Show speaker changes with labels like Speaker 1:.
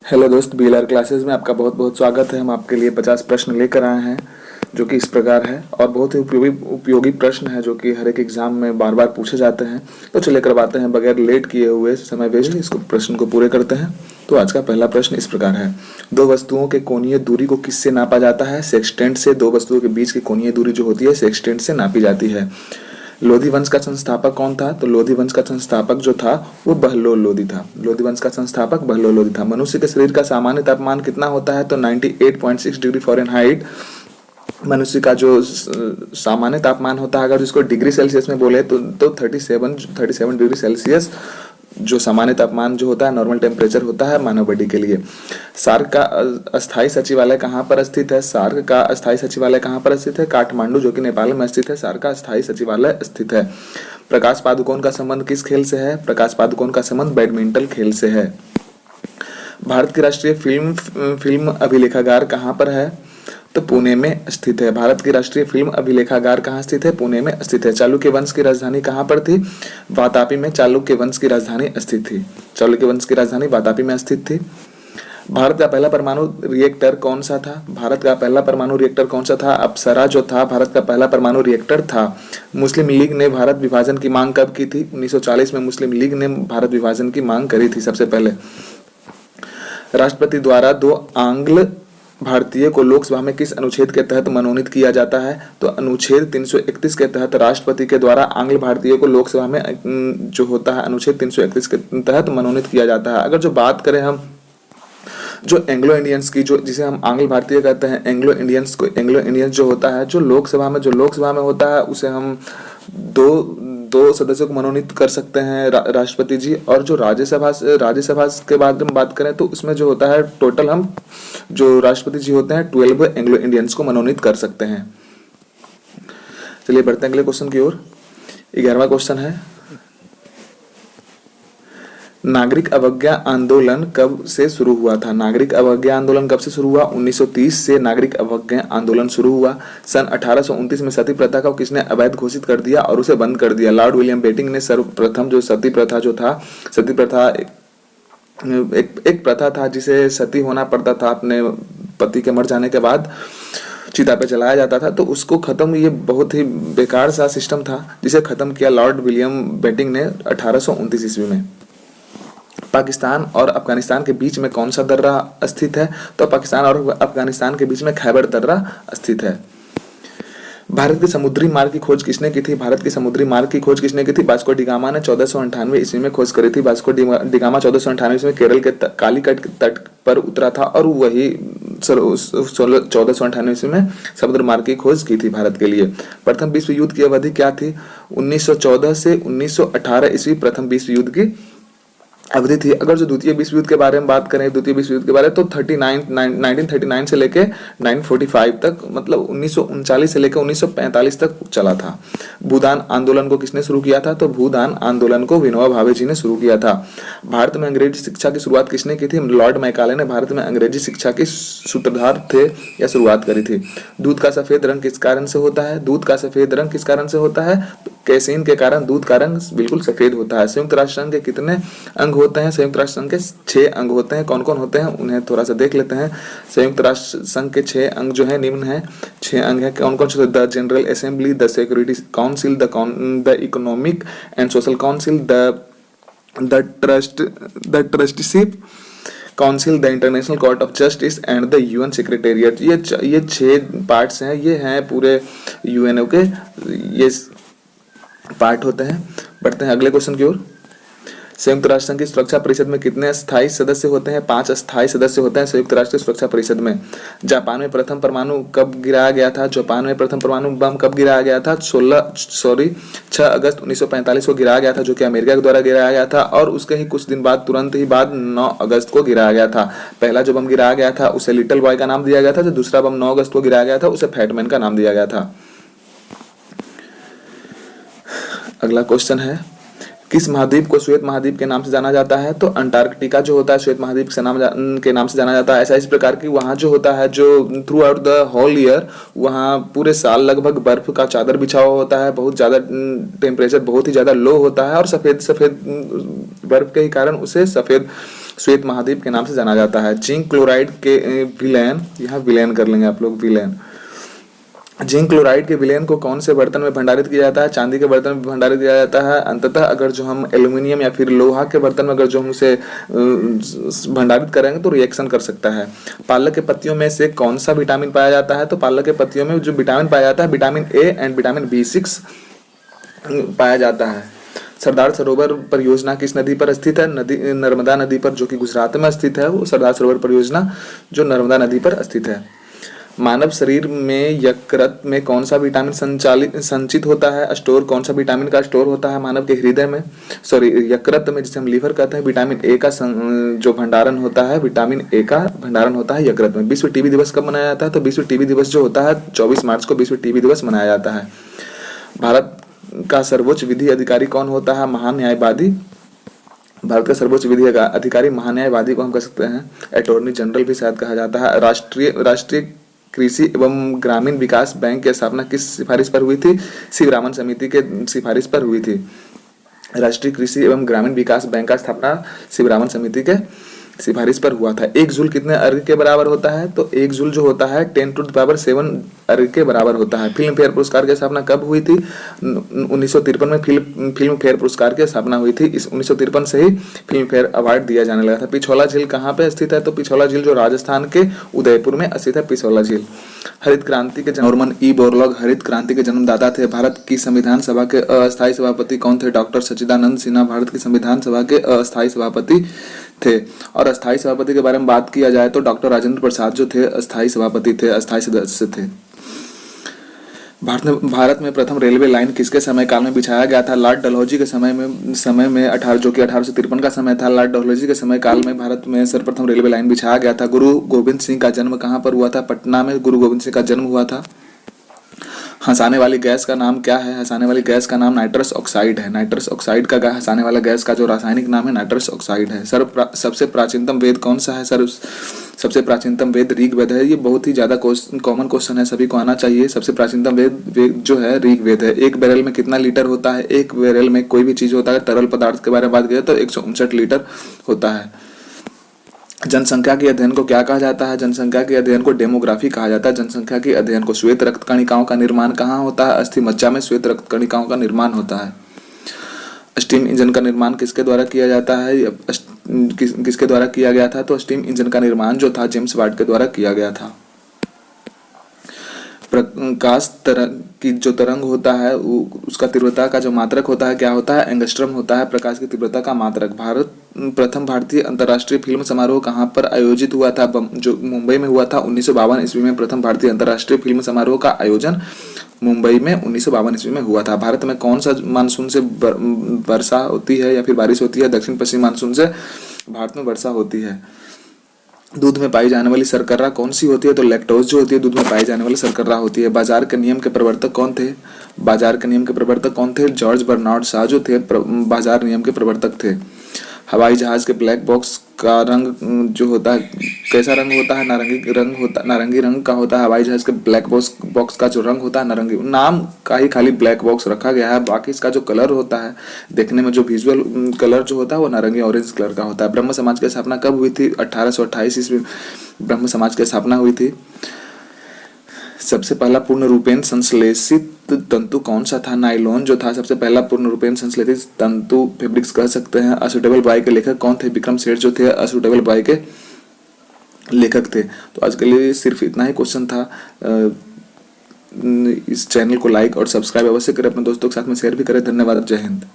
Speaker 1: Hello दोस्त, BLR classes में आपका बहुत बहुत स्वागत है। हम आपके लिए 50 प्रश्न लेकर आए हैं जो कि इस प्रकार है और बहुत ही उपयोगी प्रश्न है जो कि हर एक एग्जाम में बार बार पूछे जाते हैं। तो चलिए करवाते हैं बगैर लेट किए हुए, समय वेस्ट इसको प्रश्न को पूरे करते हैं। तो आज का पहला प्रश्न इस प्रकार है। दो वस्तुओं के कोणीय दूरी को किससे नापा जाता है? सेक्सटेंट से। दो वस्तुओं के बीच की कोणीय दूरी जो होती है सेक्सटेंट से नापी जाती है। लोधी वंश का संस्थापक कौन था? तो लोधी वंश का संस्थापक जो था वो बहलोल लोधी था। लोधी वंश का संस्थापक बहलोल लोधी था। मनुष्य के शरीर का सामान्य तापमान कितना होता है? तो 98.6 डिग्री फ़ारेनहाइट मनुष्य का जो सामान्य तापमान होता है, अगर जिसको डिग्री सेल्सियस में बोले तो 37 डिग्री सेल्सियस जो सामान्य तापमान जो होता है, नॉर्मल टेम्परेचर होता है मानव बॉडी के लिए। सार्क का अस्थायी सचिवालय कहाँ पर स्थित है? सार्क का अस्थायी सचिवालय कहाँ पर स्थित है? काठमांडू, जो कि नेपाल में स्थित है, सार्क का अस्थायी सचिवालय स्थित है। प्रकाश पादुकोण का संबंध किस खेल से है? प्रकाश पादुकोण का संबंध बैडमिंटन खेल से है। भारत की राष्ट्रीय फिल्म अभिलेखागार कहाँ पर है? तो पुणे में स्थित है। भारत की राष्ट्रीय फिल्म अभिलेखागार कहाँ स्थित है? पुणे में स्थित है। चालुक्य वंश की राजधानी कहाँ पर थी? वातापी में चालुक्य वंश की राजधानी स्थित थी। चालुक्य वंश की राजधानी वातापी में स्थित थी। भारत का पहला परमाणु रिएक्टर कौन सा था? भारत का पहला परमाणु रिएक्टर कौन सा था? अप्सरा जो था भारत का पहला परमाणु रिएक्टर था। मुस्लिम लीग ने भारत विभाजन की मांग कब की थी? 1940 में मुस्लिम लीग ने भारत विभाजन की मांग करी थी सबसे पहले। राष्ट्रपति द्वारा दो आंग्ल भारतीय को लोकसभा में किस अनुच्छेद के तहत मनोनीत किया जाता है? तो अनुच्छेद 331 के तहत राष्ट्रपति के द्वारा आंग्ल भारतीय को लोकसभा में जो होता है अनुच्छेद 331 के तहत मनोनीत किया जाता है। अगर जो बात करें हम जो एंग्लो इंडियंस की, जो जिसे हम आंग्ल भारतीय कहते हैं, एंग्लो इंडियंस जो होता है जो लोकसभा में होता है, उसे हम दो सदस्यों को मनोनीत कर सकते हैं राष्ट्रपति जी। और जो राज्यसभा के बाद हम बात करें तो उसमें जो होता है टोटल हम जो राष्ट्रपति जी होते हैं 12 एंग्लो इंडियंस को मनोनीत कर सकते हैं। चलिए बढ़ते हैं अगले क्वेश्चन की ओर। 11वां क्वेश्चन है, नागरिक अवज्ञा आंदोलन कब से शुरू हुआ था? नागरिक अवज्ञा आंदोलन कब से शुरू हुआ? 1930 से नागरिक अवज्ञा आंदोलन शुरू हुआ। सन 1829 में सती प्रथा को किसने अवैध घोषित कर दिया और उसे बंद कर दिया? लॉर्ड विलियम बेंटिंक ने सर्वप्रथम जो सती प्रथा एक प्रथा था जिसे सती होना पड़ता था, अपने पति के मर जाने के बाद चिता पे जलाया जाता था, तो उसको खत्म, ये बहुत ही बेकार सा सिस्टम था जिसे खत्म किया लॉर्ड विलियम बेंटिंक ने 1829 ईस्वी में। पाकिस्तान और अफगानिस्तान के बीच में कौन सा दर्रा स्थित है? तो पाकिस्तान और अफगानिस्तान के बीच में खैबर दर्रा स्थित है। भारत के समुद्री मार्ग की खोज किसने की थी? भारत के समुद्री मार्ग की खोज किसने की थी? वास्को डिगामा ने 1498 ईस्वी में खोज करी थी। वास्को डिगामा 1498 ईस्वी में केरल के कालीकट तट पर उतरा था और वही 1498 ईस्वी में समुद्र मार्ग की खोज की थी भारत के लिए। प्रथम विश्व युद्ध की अवधि क्या थी? 1914 से 1918 ईस्वी प्रथम विश्व युद्ध की अवधि थी। अगर जो द्वितीय विश्व युद्ध के बारे में बात करें, द्वितीय विश्व युद्ध के बारे में, तो 1939 से लेके 1945 तक, मतलब 1939 से लेकर 1945 तक चला था। भूदान आंदोलन को किसने शुरू किया था? तो भूदान आंदोलन को विनोबा भावे जी ने शुरू किया था। भारत में अंग्रेजी शिक्षा की शुरुआत किसने की थी? लॉर्ड मैकाले ने भारत में अंग्रेजी शिक्षा की सूत्रधार थे या शुरुआत करी थी। दूध का सफेद रंग किस कारण से होता है? दूध का सफेद रंग किस कारण से होता है? कैसीन के कारण दूध का रंग बिल्कुल सफेद होता है। संयुक्त राष्ट्र संघ के कितने अंग होते हैं? संयुक्त राष्ट्र संघ के 6 अंग होते हैं। कौन कौन होते हैं उन्हें थोड़ा सा देख लेते हैं। संयुक्त राष्ट्र संघ के 6 अंग जो है निम्न है। 6 अंग है, कौन कौन से? The general assembly, the security council, the economic and social council, the trusteeship council, the international court of justice and the UN secretariat. ये 6 पार्ट्स हैं, ये हैं पूरे यूएनओ के, ये पार्ट होते हैं। बढ़ते हैं अगले क्वेश्चन की ओर। संयुक्त राष्ट्र संघ की सुरक्षा परिषद में कितने स्थायी सदस्य होते हैं? 5 स्थायी सदस्य होते हैं संयुक्त राष्ट्र सुरक्षा परिषद में। जापान में प्रथम परमाणु कब गिराया गया था? जापान में प्रथम परमाणु बम कब गिराया गया था? 6 अगस्त 1945 को गिराया गया था, जो कि अमेरिका के द्वारा गिराया गया था। और उसके ही कुछ दिन बाद, तुरंत ही बाद 9 अगस्त को गिराया गया था। पहला जो बम गिराया गया था उसे लिटिल बॉय का नाम दिया गया था, जो दूसरा बम 9 अगस्त को गिराया गया था उसे फैटमैन का नाम दिया गया था। अगला क्वेश्चन है, किस महाद्वीप को श्वेत महाद्वीप के नाम से जाना जाता है? तो अंटार्कटिका जो होता है श्वेत महाद्वीप के नाम से जाना जाता है। ऐसा इस प्रकार की वहाँ जो होता है, जो throughout the whole year, वहाँ पूरे साल लगभग बर्फ का चादर बिछा हुआ होता है। बहुत ज़्यादा टेम्परेचर बहुत ही ज़्यादा लो होता है और सफ़ेद बर्फ के ही कारण उसे सफ़ेद श्वेत महाद्वीप के नाम से जाना जाता है। जिंक क्लोराइड के विलयन, यहाँ विलयन कर लेंगे आप लोग, विलयन। जिंक क्लोराइड के विलयन को कौन से बर्तन में भंडारित किया जाता है? चांदी के बर्तन में भंडारित किया जाता है। अंततः अगर जो हम एल्यूमिनियम या फिर लोहा के बर्तन में अगर जो हम उसे भंडारित करेंगे तो रिएक्शन कर सकता है। पालक के पत्तियों में से कौन सा विटामिन पाया जाता है? तो पालक के पत्तियों में जो विटामिन पाया जाता है, vitamin A and vitamin B6 पाया जाता है। सरदार सरोवर परियोजना किस नदी पर स्थित है? नर्मदा नदी पर, जो कि गुजरात में स्थित है। वो सरदार सरोवर परियोजना जो नर्मदा नदी पर स्थित है। मानव शरीर में यकृत में कौन सा विटामिन संचित होता है? स्टोर कौन सा विटामिन का स्टोर होता है मानव के हृदय में, सॉरी यकृत में, जिसे हम लीवर कहते हैं। विटामिन ए का जो भंडारण होता है, विटामिन ए का भंडारण होता है यकृत में। विश्व टीबी दिवस कब मनाया जाता है? तो विश्व टीबी दिवस जो होता है 24 मार्च को विश्व टीबी दिवस मनाया जाता है। भारत का सर्वोच्च विधि अधिकारी कौन होता है? महान्यायवादी। भारत का सर्वोच्च विधि अधिकारी महान्यायवादी को हम कह सकते हैं अटॉर्नी जनरल भी शायद कहा जाता है। राष्ट्रीय कृषि एवं ग्रामीण विकास बैंक की स्थापना किस सिफारिश पर हुई थी? शिवरामन समिति के सिफारिश पर हुई थी। राष्ट्रीय कृषि एवं ग्रामीण विकास बैंक का स्थापना शिवरामन समिति के सिफारिश पर हुआ था। एक जूल कितने अर्घ के बराबर होता है? तो एक जूल जो होता है 10⁻7 अर्घ के बराबर होता है। फिल्म फेयर पुरस्कार की स्थापना कब हुई थी? 1953 में फिल्म फेयर पुरस्कार की स्थापना हुई थी। इस 1953 से ही फिल्म फेयर अवार्ड दिया जाने लगा था। पिछौला झील कहाँ पे स्थित है? तो पिछौला झील जो राजस्थान के उदयपुर में स्थित है, पिछौला झील। हरित क्रांति के नॉर्मन ई बोरलॉग हरित क्रांति के जन्मदाता थे। भारत की संविधान सभा के अस्थायी सभापति कौन थे? डॉक्टर सच्चिदानंद सिन्हा भारत की संविधान सभा के अस्थायी सभापति थे। और अस्थायी सभापति के बारे में बात किया जाए तो डॉक्टर राजेंद्र प्रसाद जो थे अस्थायी सभापति थे, अस्थायी सदस्य थे। भारत में प्रथम रेलवे लाइन किसके समय काल में बिछाया गया था? लॉर्ड डलहौजी के समय में 1853 का समय था। लॉर्ड डलहौजी के समय काल में भारत में सर्वप्रथम रेलवे लाइन बिछाया गया था। गुरु गोविंद सिंह का जन्म कहाँ पर हुआ था? पटना में गुरु गोविंद सिंह का जन्म हुआ था। हंसाने वाली गैस का नाम क्या है? हंसाने वाली गैस का नाम नाइट्रस ऑक्साइड है। नाइट्रस ऑक्साइड का हंसाने वाला गैस का जो रासायनिक नाम है नाइट्रस ऑक्साइड है। सबसे प्राचीनतम वेद कौन सा है? सबसे प्राचीनतम वेद ऋग्वेद है। ये बहुत ही ज्यादा कॉमन क्वेश्चन है, सभी को आना चाहिए। सबसे प्राचीनतम वेद जो है ऋग्वेद है। एक बैरल में कितना लीटर होता है? एक बैरल में कोई भी चीज होता है, तरल पदार्थ के बारे में बात करें तो 159 लीटर होता है। जनसंख्या के अध्ययन को क्या कहा जाता है? जनसंख्या के अध्ययन को डेमोग्राफी कहा जाता है। जनसंख्या के अध्ययन को श्वेत रक्त कणिकाओं का निर्माण कहाँ होता है? अस्थि मज्जा में श्वेत रक्त कणिकाओं का निर्माण होता है। स्टीम इंजन का निर्माण किसके द्वारा किया जाता है? किसके द्वारा किया गया था? तो स्टीम इंजन का निर्माण जो था जेम्स वाट के द्वारा किया गया था। प्रकाश तरंग की जो तरंग होता है उसका तीव्रता का जो मात्रक होता है क्या होता है? एंगस्ट्रम होता है प्रकाश की तीव्रता का मात्रक। प्रथम भारतीय अंतर्राष्ट्रीय फिल्म समारोह कहाँ पर आयोजित हुआ था? जो मुंबई में हुआ था 1952 ईस्वी में प्रथम भारतीय अंतर्राष्ट्रीय फिल्म समारोह का आयोजन मुंबई में 1952 ईस्वी में हुआ था। भारत में कौन सा मानसून से वर्षा होती है या फिर बारिश होती है? दक्षिण पश्चिम मानसून से भारत में वर्षा होती है। दूध में पाई जाने वाली शर्करा कौन सी होती है? तो लैक्टोज जो होती है दूध में पाई जाने वाली शर्करा होती है। बाजार के नियम के प्रवर्तक कौन थे? बाजार के नियम के प्रवर्तक कौन थे? जॉर्ज बर्नार्ड शॉ जो थे बाजार नियम के प्रवर्तक थे। हवाई जहाज के ब्लैक बॉक्स का रंग जो होता है कैसा रंग होता है? नारंगी रंग का होता है। हवाई जहाज के ब्लैक बॉक्स का जो रंग होता है नारंगी। नाम का ही खाली ब्लैक बॉक्स रखा गया है, बाकी इसका जो कलर होता है देखने में जो विजुअल कलर जो होता है वो नारंगी ऑरेंज कलर का होता है। ब्रह्म समाज की स्थापना कब हुई थी? 1828 ईस्वी ब्रह्म समाज की स्थापना हुई थी। सबसे पहला पूर्ण रूपेण संश्लेषित तंतु कौन सा था? नाइलॉन जो था सबसे पहला पूर्ण रूपेण संश्लेषित तंतु, फैब्रिक्स कह सकते हैं। असुटेबल बॉय के लेखक कौन थे? विक्रम सेठ जो थे असुटेबल बॉय के लेखक थे। तो आज के लिए सिर्फ इतना ही क्वेश्चन था। इस चैनल को लाइक और सब्सक्राइब अवश्य करें, अपने दोस्तों के साथ में शेयर भी करें। धन्यवाद, जय हिंद।